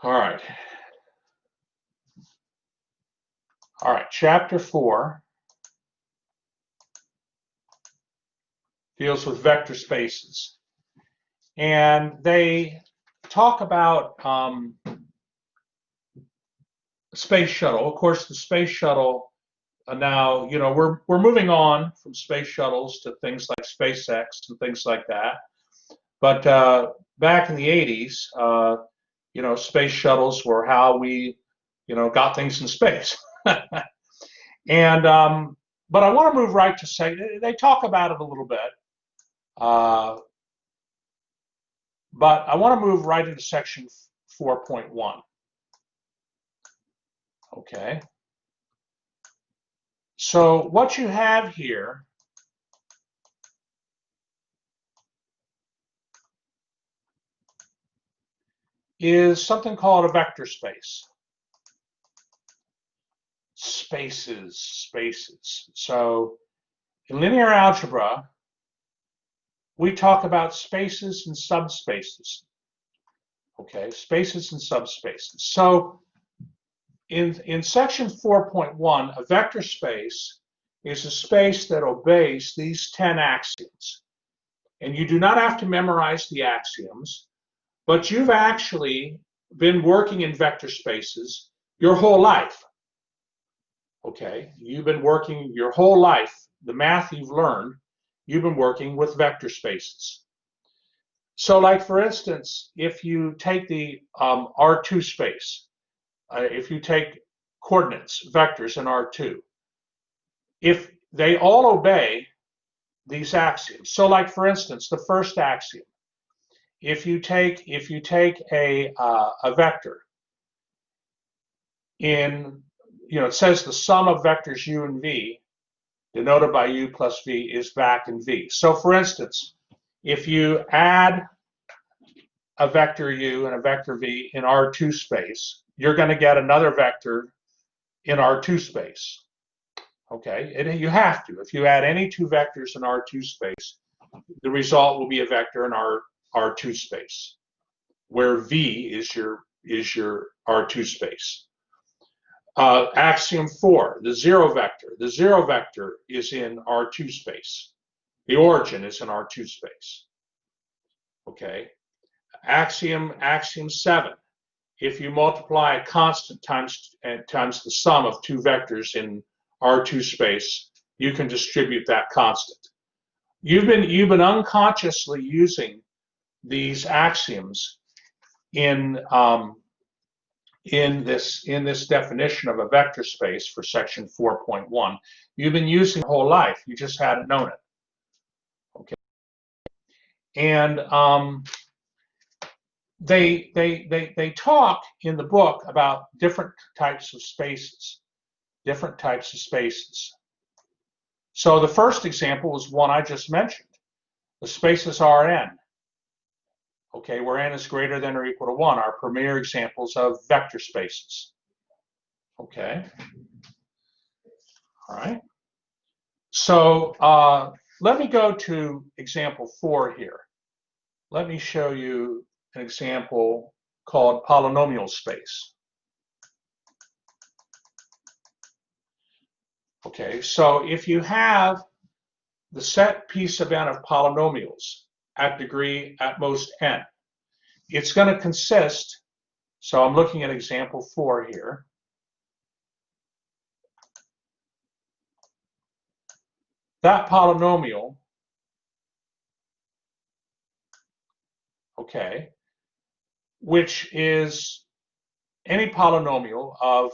All right. All right. Chapter 4 deals with vector spaces. And they talk about space shuttle. Of course, the space shuttle now, we're moving on from space shuttles to things like SpaceX and things like that. But back in the 80s, space shuttles were how we, got things in space. And but I want to move right to say they talk about it a little bit, but I want to move right into section 4.1. Okay. So what you have here is something called a vector space. Spaces. So in linear algebra, we talk about spaces and subspaces. Okay, spaces and subspaces. So in section 4.1, a vector space is a space that obeys these 10 axioms. And you do not have to memorize the axioms, but you've actually been working in vector spaces your whole life. Okay, you've been working your whole life, the math you've learned, you've been working with vector spaces. So like for instance, if you take the R2 space, if you take coordinates, vectors in R2, if they all obey these axioms. So like for instance, the first axiom, if you take a vector in, it says the sum of vectors u and v denoted by u plus v is back in v. So for instance, if you add a vector u and a vector v in R2 space, you're going to get another vector in R2 space. Okay, and you have to. If you add any two vectors in R2 space, the result will be a vector in R2 space, where v is your R2 space. Axiom 4, the zero vector. The zero vector is in R2 space. The origin is in R2 space. Okay. Axiom 7. If you multiply a constant times the sum of two vectors in R2 space, you can distribute that constant. You've been unconsciously using these axioms in this definition of a vector space for section 4.1. You've been using it your whole life. You just hadn't known it. Okay. And they talk in the book about different types of spaces. So the first example is one I just mentioned. The spaces Rn. Okay, where n is greater than or equal to 1 are premier examples of vector spaces. Okay. All right. So let me go to example 4 here. Let me show you an example called polynomial space. Okay, so if you have the set piece event of polynomials at degree at most n, it's going to consist, so I'm looking at example 4 here. That polynomial, okay, which is any polynomial of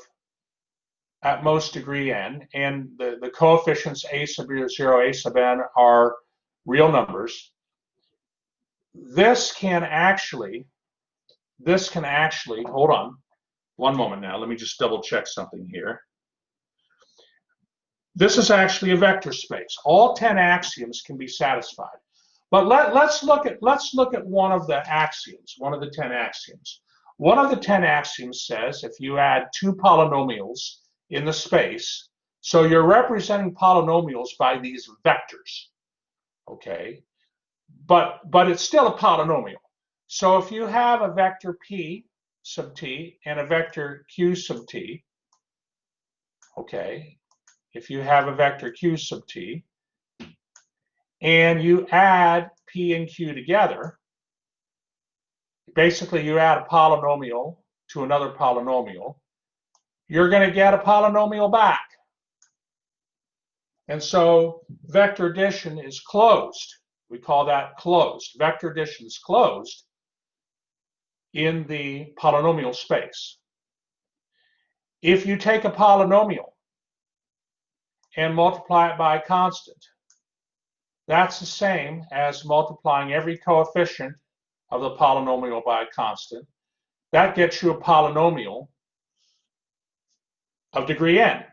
at most degree n, and the coefficients a sub 0, a sub n are real numbers. This can actually, hold on one moment now, let me just double check something here. This is actually a vector space. All 10 axioms can be satisfied. But let's look at one of the axioms, one of the 10 axioms. One of the 10 axioms says if you add two polynomials in the space, so you're representing polynomials by these vectors, okay? But it's still a polynomial. So if you have a vector p, sub t and a vector q sub t, okay, if you have a vector q sub t, and you add p and q together, basically you add a polynomial to another polynomial, you're going to get a polynomial back. And so vector addition is closed. We call that closed. Vector addition is closed in the polynomial space. If you take a polynomial and multiply it by a constant, that's the same as multiplying every coefficient of the polynomial by a constant. That gets you a polynomial of degree n.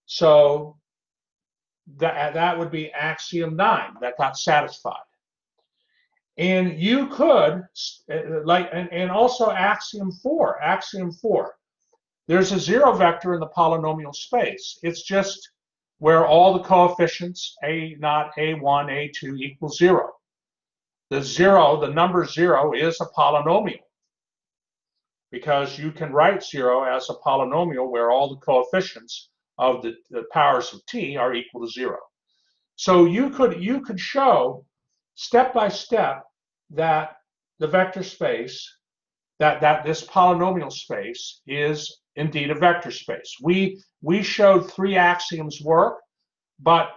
So that would be axiom 9 that got satisfied. And you could, and also axiom 4. Axiom 4. There's a zero vector in the polynomial space. It's just where all the coefficients a0, a1, a2 equals 0. The number 0 is a polynomial, because you can write 0 as a polynomial where all the coefficients of the powers of t are equal to 0. So you could show step by step that the vector space, that this polynomial space is indeed a vector space. We showed 3 axioms work, but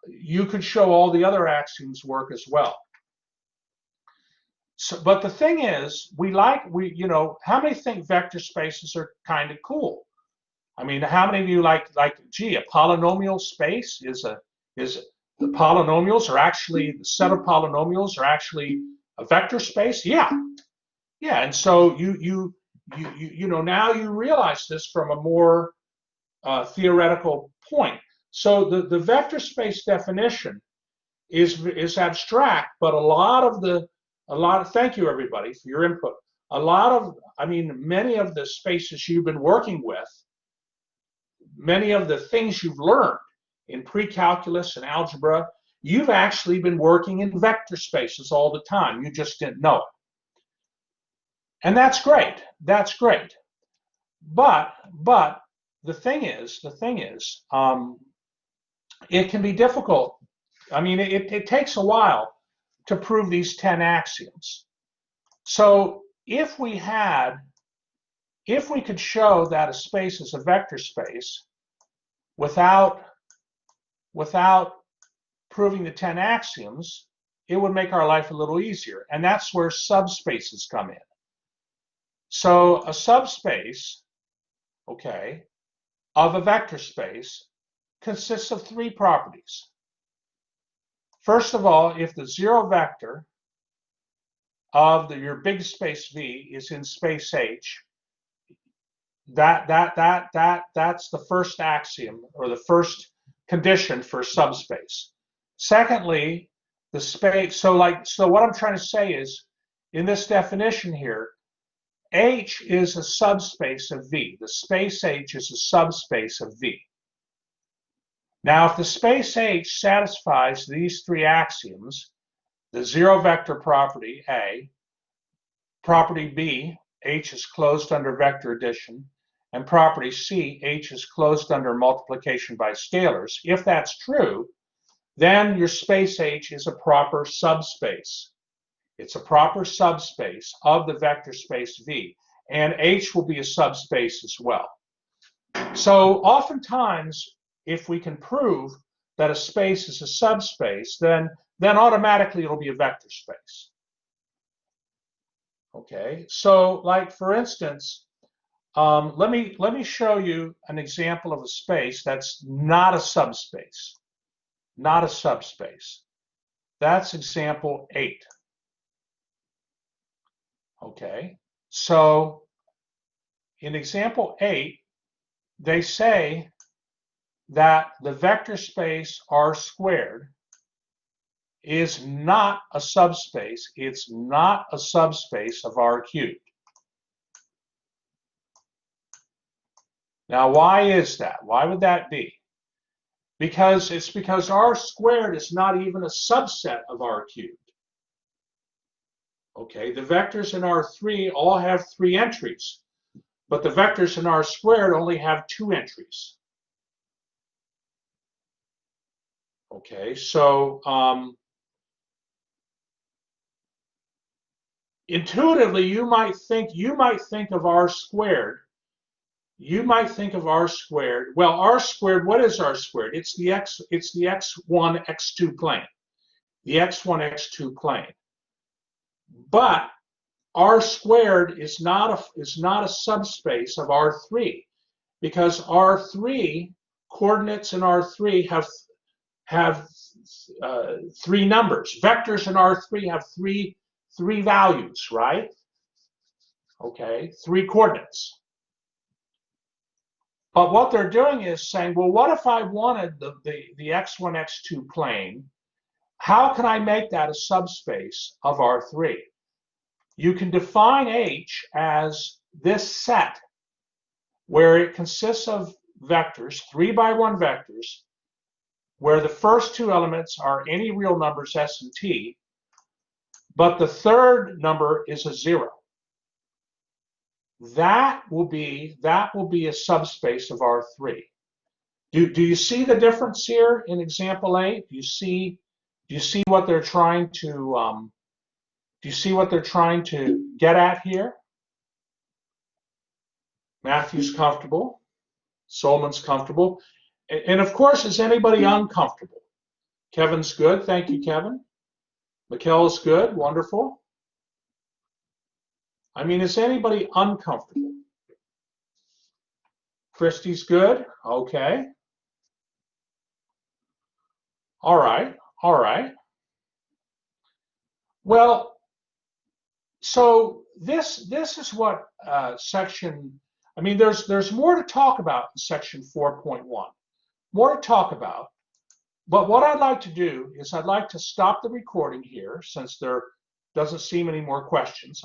you could show all the other axioms work as well. So, but the thing is, how many think vector spaces are kind of cool? I mean, how many of you gee, a polynomial space the polynomials are actually, the set of polynomials are actually a vector space? Yeah. Yeah, and so now you realize this from a more theoretical point. So the vector space definition is abstract, but thank you everybody for your input. Many of the spaces you've been working with, many of the things you've learned in pre-calculus and algebra, you've actually been working in vector spaces all the time. You just didn't know it. And that's great. That's great. But the thing is, it can be difficult. I mean, it takes a while to prove these 10 axioms. So if we could show that a space is a vector space without proving the 10 axioms, it would make our life a little easier. And that's where subspaces come in. So a subspace, okay, of a vector space consists of 3 properties. First of all, if the zero vector of your big space V is in space H, that's the first axiom, or the first condition for subspace. Secondly, the space, so what I'm trying to say is, in this definition here, H is a subspace of V. The space H is a subspace of V. Now, if the space H satisfies these 3 axioms, the zero vector property A, property B, H is closed under vector addition, and property C, H is closed under multiplication by scalars, if that's true, then your space H is a proper subspace. It's a proper subspace of the vector space V, and H will be a subspace as well. So oftentimes, if we can prove that a space is a subspace, then automatically it'll be a vector space. Okay, so like for instance, let me show you an example of a space that's not a subspace. Not a subspace. That's example 8. Okay, so in example 8, they say that the vector space R squared is not a subspace. It's not a subspace of R cubed. Now, why is that? Why would that be? Because R squared is not even a subset of R cubed. Okay, the vectors in R3 all have 3 entries, but the vectors in R squared only have 2 entries. Okay, so intuitively, you might think of R squared. You might think of R squared. Well, R squared. What is R squared? It's the x1 x2 plane. The x1 x2 plane. But R squared is not a subspace of R3, because R3 coordinates in R3 have 3 numbers. Vectors in R3 have three values, right? Okay, 3 coordinates. But what they're doing is saying, well, what if I wanted the x1, x2 plane? How can I make that a subspace of R3? You can define H as this set, where it consists of vectors, 3 by 1 vectors, where the first 2 elements are any real numbers s and t, but the third number is a 0. That will be a subspace of R3. Do you see the difference here in example 8? Do you see what they're trying to get at here? Matthew's comfortable. Solman's comfortable. And of course, is anybody uncomfortable? Kevin's good. Thank you, Kevin. Mikkel's good. Wonderful. I mean, is anybody uncomfortable? Christy's good. Okay. All right. All right. Well, so this is what section. I mean, there's more to talk about in section 4.1. More to talk about. But what I'd like to do is I'd like to stop the recording here, since there doesn't seem any more questions.